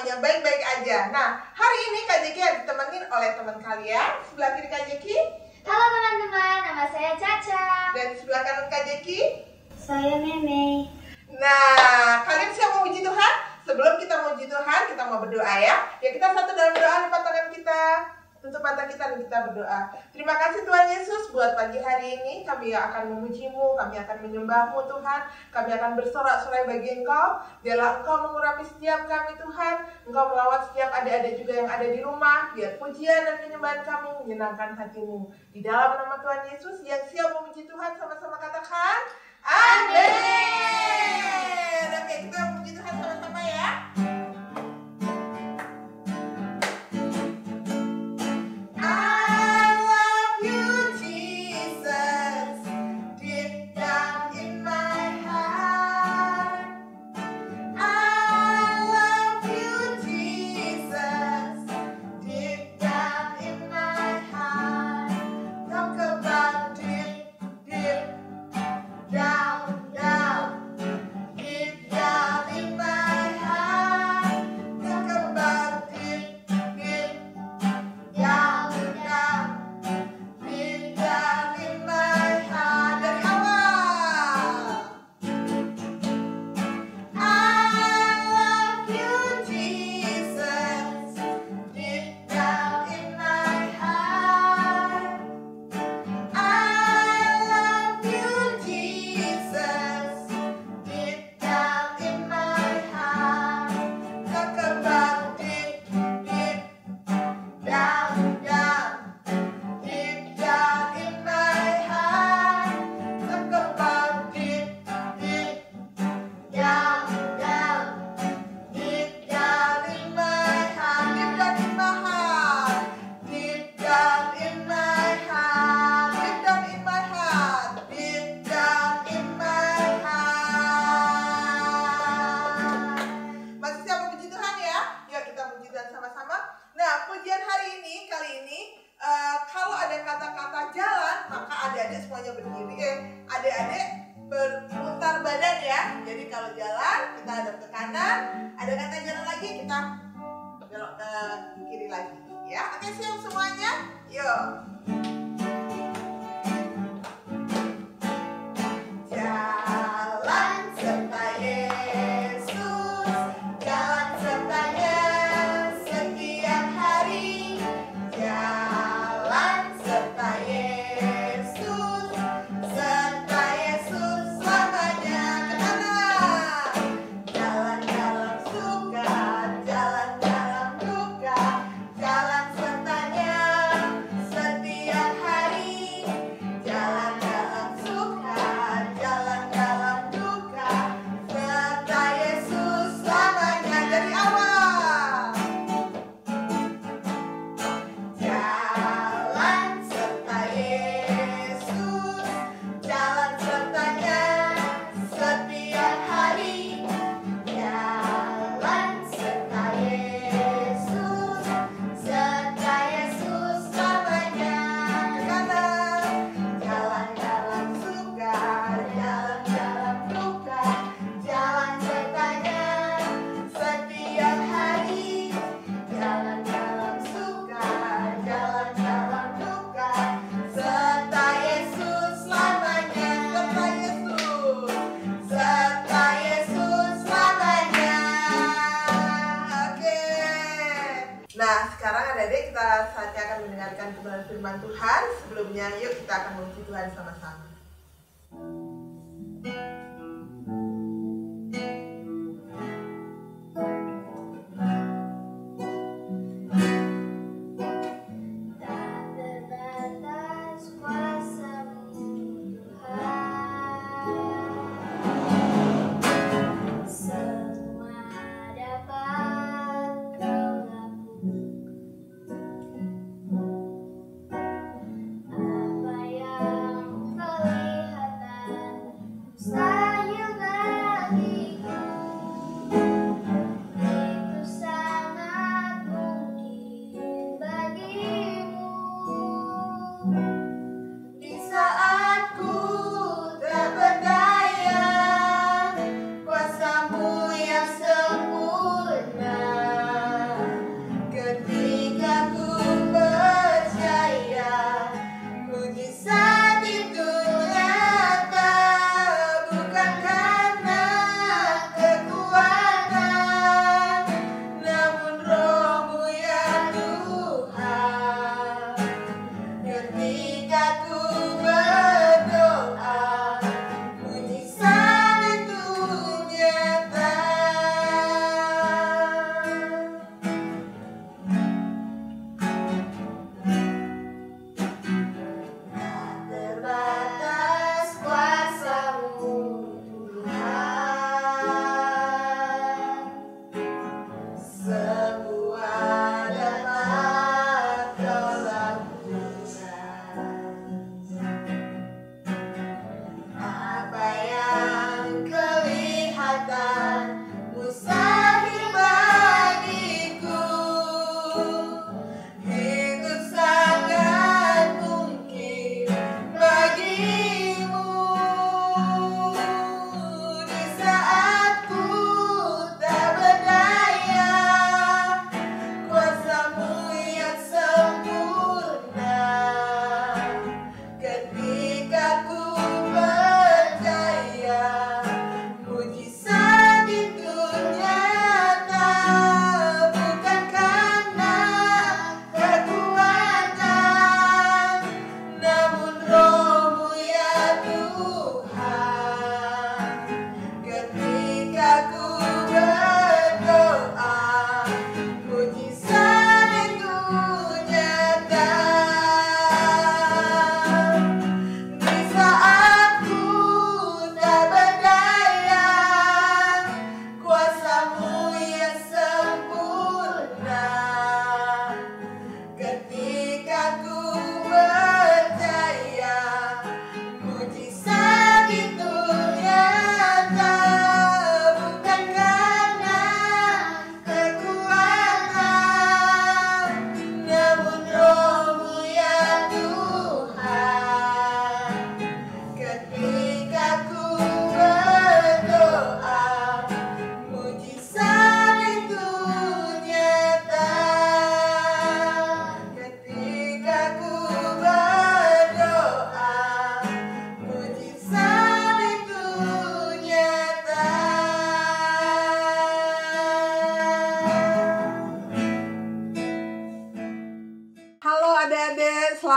semuanya baik-baik aja. Nah, hari ini Kak Jeki ditemenin oleh teman kalian. Sebelah kiri Kak Jeki. Halo teman-teman, nama saya Caca. Dan sebelah kanan Kak Jeki. Saya Meme. Nah, kalian siap mau puji Tuhan? Sebelum kita memuji Tuhan, kita mau berdoa ya. Ya, kita satu dalam doa, lipat tangan kita. Tutup mata kita dan kita berdoa. Terima kasih Tuhan Yesus buat pagi hari ini. Kami akan memuji-Mu, kami akan menyembah-Mu Tuhan. Kami akan bersorak-sorai bagi Engkau. Biarlah Engkau mengurapi setiap kami Tuhan. Engkau melawat setiap adik-adik juga yang ada di rumah. Biar pujian dan penyembahan kami menyenangkan hati-Mu. Di dalam nama Tuhan Yesus yang siap memuji Tuhan, sama-sama katakan amin. Oke, kita memuji Tuhan sama-sama ya. Adik-adik berputar badan ya. Jadi kalau jalan kita hadap ke kanan, ada kata jalan lagi kita belok ke kiri lagi ya. Oke, siap semuanya? Yuk. Jalan serta Yesus, jalan sertanya setiap hari. Jalan serta Yesus, serta Yesus selamanya. Ke kanan, jalan dalam suka, jalan dalam duka, jalan sertanya setiap hari. Jalan dalam suka, jalan dalam duka, serta Yesus selamanya. Dari awal. Jalan serta Yesus, jalan sertanya setiap hari. Jalan serta Yesus, serta Yesus selamanya. Ke kanan, jalan dalam suka, jalan dalam duka, jalan sertanya setiap hari. Jalan dalam suka, jalan dalam duka, serta Yesus selamanya. Serta Yesus selamanya. Oke. Nah, sekarang adik-adik kita saatnya akan mendengarkan kebenaran firman Tuhan. Sebelumnya yuk kita akan memuji Tuhan sama-sama. Tak terbatas kuasa-Mu Tuhan, semua dapat Kau lakukan. Apa yang kelihatan mustahil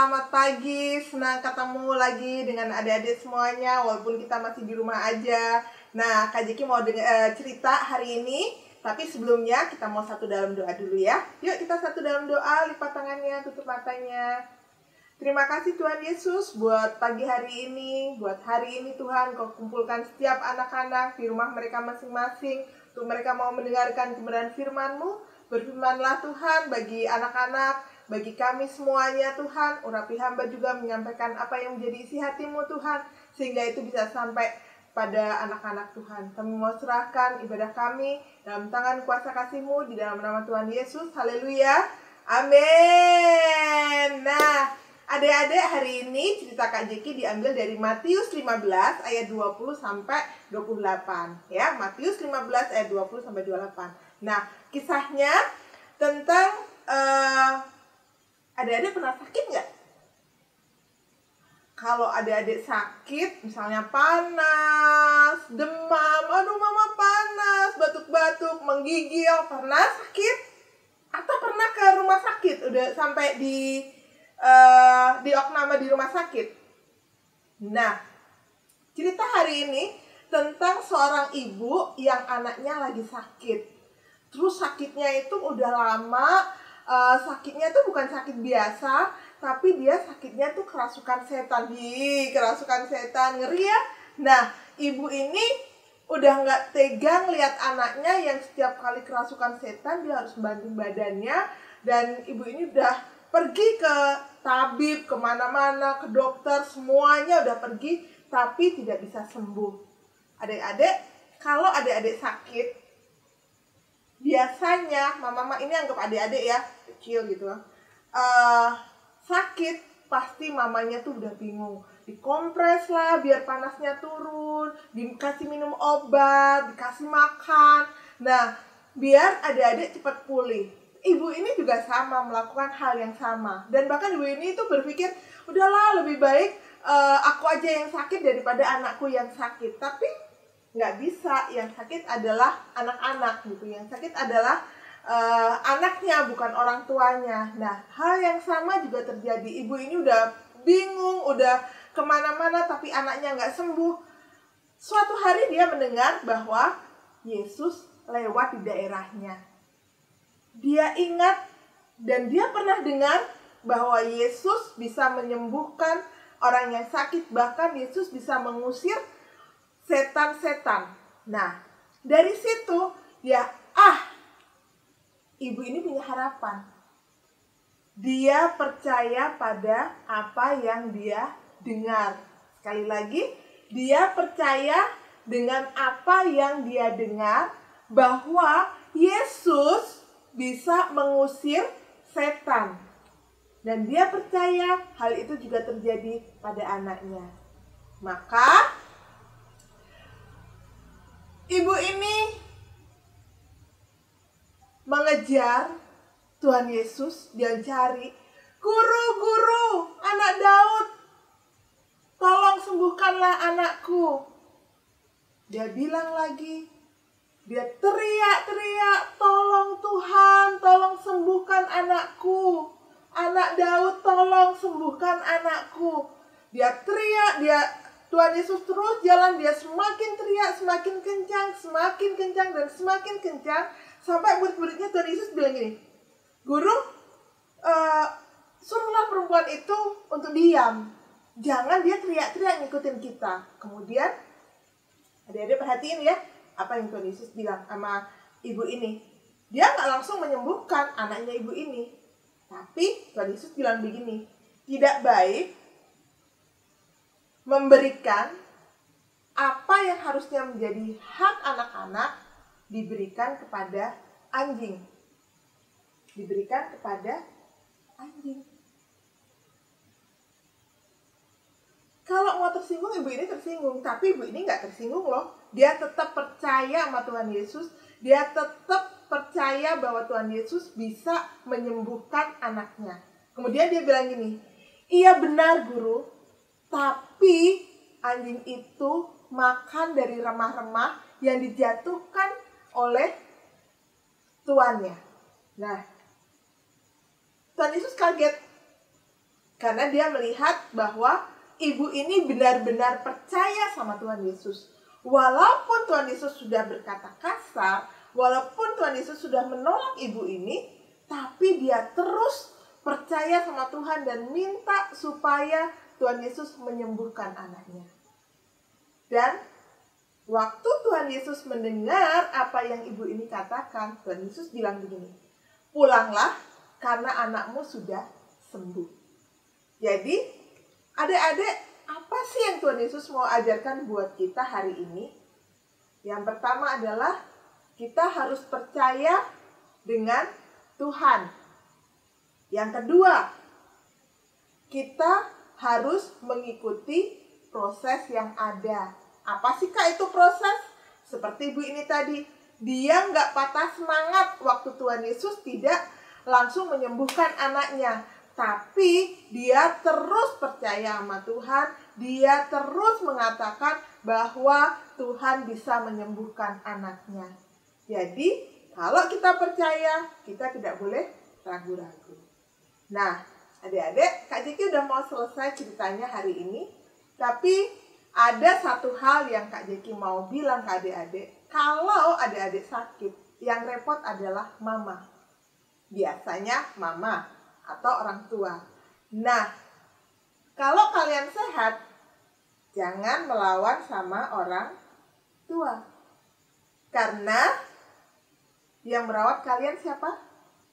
Selamat pagi, senang ketemu lagi dengan adik-adik semuanya walaupun kita masih di rumah aja. Nah, Kak Jeki mau cerita hari ini, tapi sebelumnya kita mau satu dalam doa dulu ya. Yuk kita satu dalam doa, lipat tangannya, tutup matanya. Terima kasih Tuhan Yesus buat pagi hari ini, buat hari ini Tuhan Kau kumpulkan setiap anak-anak di rumah mereka masing-masing untuk mereka mau mendengarkan kebenaran firman-Mu. Berfirmanlah Tuhan bagi anak-anak, bagi kami semuanya Tuhan, urapi hamba juga menyampaikan apa yang menjadi isi hati-Mu Tuhan, sehingga itu bisa sampai pada anak-anak Tuhan. Kami mau serahkan ibadah kami dalam tangan kuasa kasih-Mu di dalam nama Tuhan Yesus. Haleluya. Amin. Nah, adik-adik, hari ini cerita Kak Jeki diambil dari Matius 15 ayat 20 sampai 28 ya. Matius 15 ayat 20 sampai 28. Nah, kisahnya tentang adik-adik pernah sakit nggak? Kalau adik-adik sakit, misalnya panas, demam, aduh mama panas, batuk-batuk, menggigil, pernah sakit? Atau pernah ke rumah sakit, udah sampai di opname di rumah sakit? Nah, cerita hari ini tentang seorang ibu yang anaknya lagi sakit. Terus sakitnya itu udah lama, sakitnya itu bukan sakit biasa, tapi dia sakitnya tuh kerasukan setan. Kerasukan setan, ngeri ya. Nah, ibu ini udah nggak tegang lihat anaknya yang setiap kali kerasukan setan dia harus banting badannya. Dan ibu ini udah pergi ke tabib, kemana-mana, ke dokter, semuanya udah pergi, tapi tidak bisa sembuh. Adik-adik, kalau adik-adik sakit, biasanya, mama ini anggap adik-adik ya, kecil gitu, sakit, pasti mamanya tuh udah bingung. Dikompres lah biar panasnya turun, dikasih minum obat, dikasih makan. Nah, biar adik-adik cepat pulih. Ibu ini juga sama, melakukan hal yang sama. Dan bahkan ibu ini tuh berpikir, udahlah lebih baik aku aja yang sakit daripada anakku yang sakit. Tapi nggak bisa, yang sakit adalah anak-anak gitu. Yang sakit adalah anaknya, bukan orang tuanya. Nah, hal yang sama juga terjadi. Ibu ini udah bingung, udah kemana-mana, tapi anaknya nggak sembuh. Suatu hari dia mendengar bahwa Yesus lewat di daerahnya. Dia ingat dan dia pernah dengar bahwa Yesus bisa menyembuhkan orang yang sakit. Bahkan Yesus bisa mengusir setan-setan. Nah, dari situ dia, ibu ini punya harapan. Dia percaya pada apa yang dia dengar. Sekali lagi, dia percaya dengan apa yang dia dengar, bahwa Yesus bisa mengusir setan. Dan dia percaya hal itu juga terjadi pada anaknya. Maka ibu ini mengejar Tuhan Yesus. Dia cari, guru, anak Daud, tolong sembuhkanlah anakku. Dia bilang lagi, dia teriak-teriak, tolong Tuhan, tolong sembuhkan anakku. Anak Daud, tolong sembuhkan anakku. Dia teriak, Tuhan Yesus terus jalan, dia semakin teriak, semakin kencang, dan semakin kencang. Sampai murid-muridnya Tuhan Yesus bilang gini, guru, suruhlah perempuan itu untuk diam. Jangan dia teriak-teriak ngikutin kita. Kemudian, adik-adik perhatiin ya, apa yang Tuhan Yesus bilang sama ibu ini. Dia nggak langsung menyembuhkan anaknya ibu ini. Tapi Tuhan Yesus bilang begini, tidak baik memberikan apa yang harusnya menjadi hak anak-anak diberikan kepada anjing. Diberikan kepada anjing. Kalau mau tersinggung, ibu ini tersinggung. Tapi ibu ini nggak tersinggung loh. Dia tetap percaya sama Tuhan Yesus. Dia tetap percaya bahwa Tuhan Yesus bisa menyembuhkan anaknya. Kemudian dia bilang gini, iya benar guru, tapi anjing itu makan dari remah-remah yang dijatuhkan oleh tuannya. Nah, Tuhan Yesus kaget. Karena dia melihat bahwa ibu ini benar-benar percaya sama Tuhan Yesus. Walaupun Tuhan Yesus sudah berkata kasar, walaupun Tuhan Yesus sudah menolak ibu ini, tapi dia terus percaya sama Tuhan dan minta supaya Tuhan Yesus menyembuhkan anaknya. Dan waktu Tuhan Yesus mendengar apa yang ibu ini katakan, Tuhan Yesus bilang begini, "Pulanglah karena anakmu sudah sembuh." Jadi, adik-adik, apa sih yang Tuhan Yesus mau ajarkan buat kita hari ini? Yang pertama adalah kita harus percaya dengan Tuhan. Yang kedua, kita harus mengikuti proses yang ada. Apa sih Kak itu proses? Seperti ibu ini tadi, dia nggak patah semangat waktu Tuhan Yesus tidak langsung menyembuhkan anaknya. Tapi dia terus percaya sama Tuhan, dia terus mengatakan bahwa Tuhan bisa menyembuhkan anaknya. Jadi, kalau kita percaya, kita tidak boleh ragu-ragu. Nah, adik-adik, Kak Jeki udah mau selesai ceritanya hari ini. Tapi ada satu hal yang Kak Jeki mau bilang ke adik-adik. Kalau adik-adik sakit, yang repot adalah mama. Biasanya mama atau orang tua. Nah, kalau kalian sehat, jangan melawan sama orang tua. Karena yang merawat kalian siapa?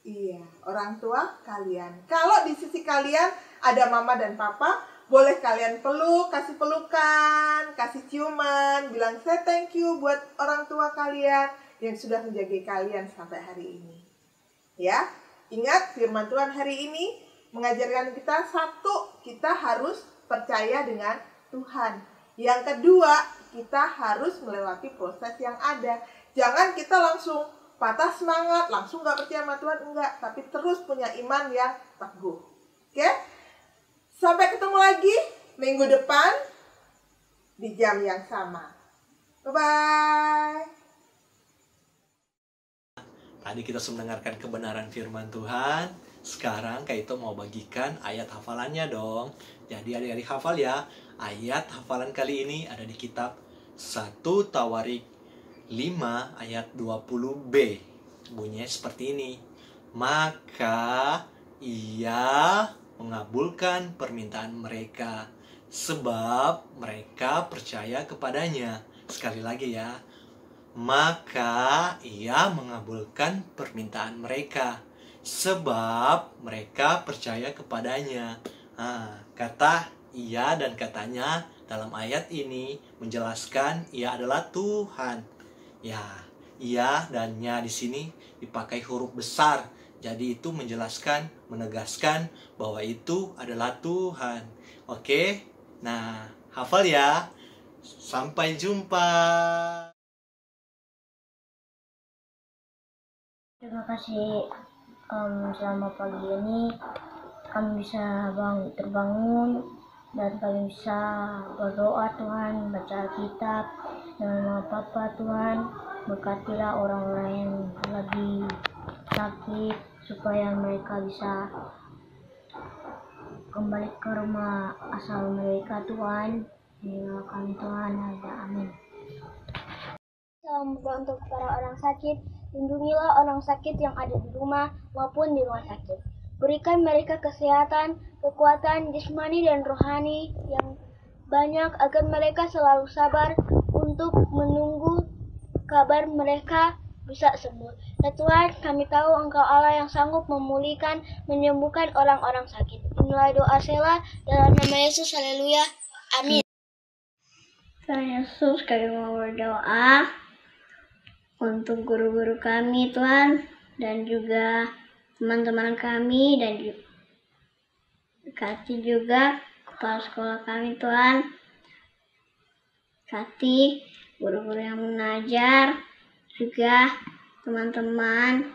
Iya, orang tua kalian. Kalau di sisi kalian ada mama dan papa, boleh kalian peluk, kasih pelukan, kasih ciuman, bilang say thank you buat orang tua kalian yang sudah menjaga kalian sampai hari ini. Ya, ingat firman Tuhan hari ini mengajarkan kita satu, kita harus percaya dengan Tuhan. Yang kedua, kita harus melewati proses yang ada. Jangan kita langsung patah semangat, langsung gak percaya sama Tuhan, enggak. Tapi terus punya iman yang teguh. Oke? Sampai ketemu lagi minggu depan di jam yang sama. Bye-bye. Tadi kita sudah mendengarkan kebenaran firman Tuhan. Sekarang Kak Ito mau bagikan ayat hafalannya dong. Jadi adik-adik hafal ya. Ayat hafalan kali ini ada di kitab 1 Tawarik 5 ayat 20b. Bunyinya seperti ini. Maka ia mengabulkan permintaan mereka sebab mereka percaya kepadanya. Sekali lagi ya. Maka ia mengabulkan permintaan mereka sebab mereka percaya kepadanya. Kata ia dan katanya dalam ayat ini menjelaskan ia adalah Tuhan. Ya, ia dan nya di sini dipakai huruf besar. Jadi itu menjelaskan, menegaskan bahwa itu adalah Tuhan. Oke? Nah, hafal ya. Sampai jumpa. Terima kasih. Selama pagi ini kami bisa terbangun dan kami bisa berdoa Tuhan, baca Alkitab dengan nama Bapa Tuhan. Berkatilah orang-orang yang lagi sakit supaya mereka bisa kembali ke rumah asal mereka Tuhan. Inilah kami Tuhan, amin. Salam doa untuk para orang sakit. Lindungilah orang sakit yang ada di rumah maupun di rumah sakit. Berikan mereka kesehatan, kekuatan jasmani dan rohani yang banyak agar mereka selalu sabar untuk menunggu kabar mereka bisa sembuh. Ya Tuhan, kami tahu Engkau Allah yang sanggup memulihkan, menyembuhkan orang-orang sakit. Inilah doa Sela dalam nama Yesus, haleluya, amin. Tuhan Yesus, kami mau berdoa untuk guru-guru kami Tuhan, dan juga teman-teman kami, dan berkati juga kepala sekolah kami Tuhan. Berkati guru-guru yang mengajar, juga teman-teman.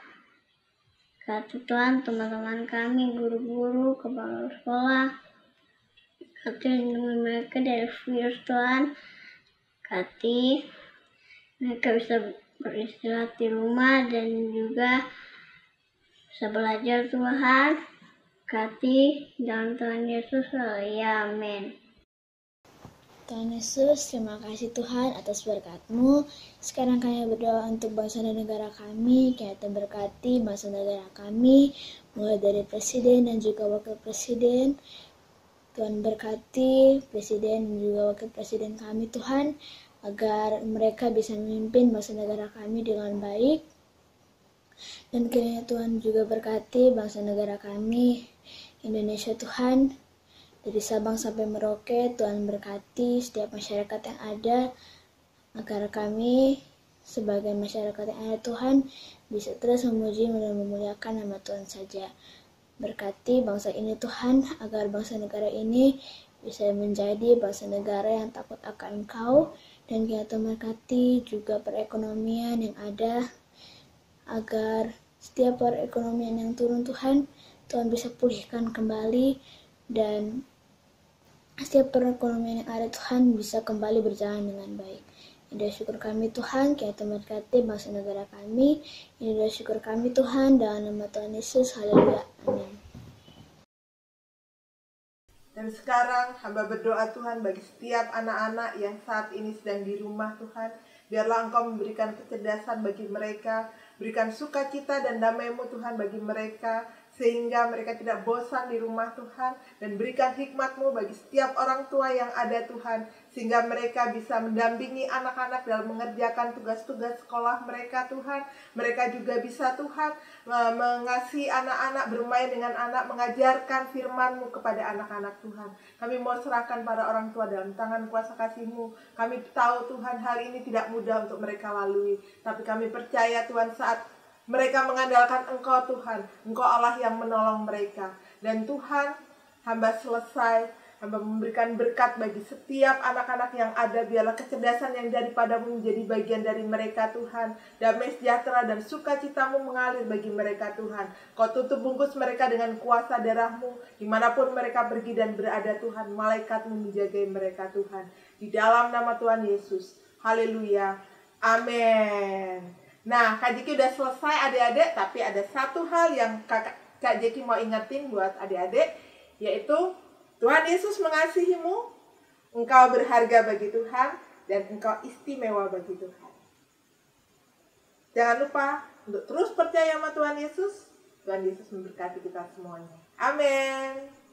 Berkati Tuhan teman-teman kami, guru-guru, kepala sekolah. Berkati lindungi mereka dari virus Tuhan. Berkati mereka bisa beristirahat di rumah dan juga bisa belajar Tuhan. memberkati dalam Tuhan Yesus. Ya, amin. Tuhan Yesus, terima kasih Tuhan atas berkat-Mu. Sekarang kami berdoa untuk bangsa dan negara kami. Tuhan berkati bangsa dan negara kami, mulai dari presiden dan juga wakil presiden. Tuhan berkati presiden dan juga wakil presiden kami Tuhan, agar mereka bisa memimpin bangsa negara kami dengan baik. Dan kiranya Tuhan juga berkati bangsa negara kami, Indonesia Tuhan. Dari Sabang sampai Merauke, Tuhan berkati setiap masyarakat yang ada, agar kami sebagai masyarakat yang ada Tuhan bisa terus memuji dan memuliakan nama Tuhan saja. Berkati bangsa ini Tuhan, agar bangsa negara ini bisa menjadi bangsa negara yang takut akan Engkau, dan kita berkati juga perekonomian yang ada, agar setiap perekonomian yang turun Tuhan bisa pulihkan kembali, dan setiap perekonomian yang ada Tuhan bisa kembali berjalan dengan baik. Ini adalah syukur kami Tuhan, kita berkati bangsa negara kami. Ini adalah syukur kami Tuhan, dalam nama Tuhan Yesus. Haleluya. Amin. Dan sekarang hamba berdoa Tuhan bagi setiap anak-anak yang saat ini sedang di rumah Tuhan. Biarlah Engkau memberikan kecerdasan bagi mereka, berikan sukacita dan damai-Mu Tuhan bagi mereka, sehingga mereka tidak bosan di rumah Tuhan, dan berikan hikmat-Mu bagi setiap orang tua yang ada Tuhan, sehingga mereka bisa mendampingi anak-anak dalam mengerjakan tugas-tugas sekolah mereka Tuhan. Mereka juga bisa Tuhan mengasihi anak-anak, bermain dengan anak, mengajarkan firman-Mu kepada anak-anak Tuhan. Kami mau serahkan para orang tua dalam tangan kuasa kasih-Mu. Kami tahu Tuhan hal ini tidak mudah untuk mereka lalui, tapi kami percaya Tuhan saat mereka mengandalkan Engkau Tuhan, Engkau Allah yang menolong mereka. Dan Tuhan, hamba selesai, hamba memberikan berkat bagi setiap anak-anak yang ada. Biarlah kecerdasan yang daripada-Mu menjadi bagian dari mereka Tuhan. Damai sejahtera dan sukacita-Mu mengalir bagi mereka Tuhan. Kau tutup bungkus mereka dengan kuasa darah-Mu. Dimanapun mereka pergi dan berada Tuhan, malaikat-Mu menjagai mereka Tuhan. Di dalam nama Tuhan Yesus. Haleluya. Amin. Nah, Kak Jeki udah selesai adik-adik, tapi ada satu hal yang Kak Jeki mau ingetin buat adik-adik, yaitu Tuhan Yesus mengasihimu, engkau berharga bagi Tuhan, dan engkau istimewa bagi Tuhan. Jangan lupa untuk terus percaya sama Tuhan Yesus. Tuhan Yesus memberkati kita semuanya. Amin.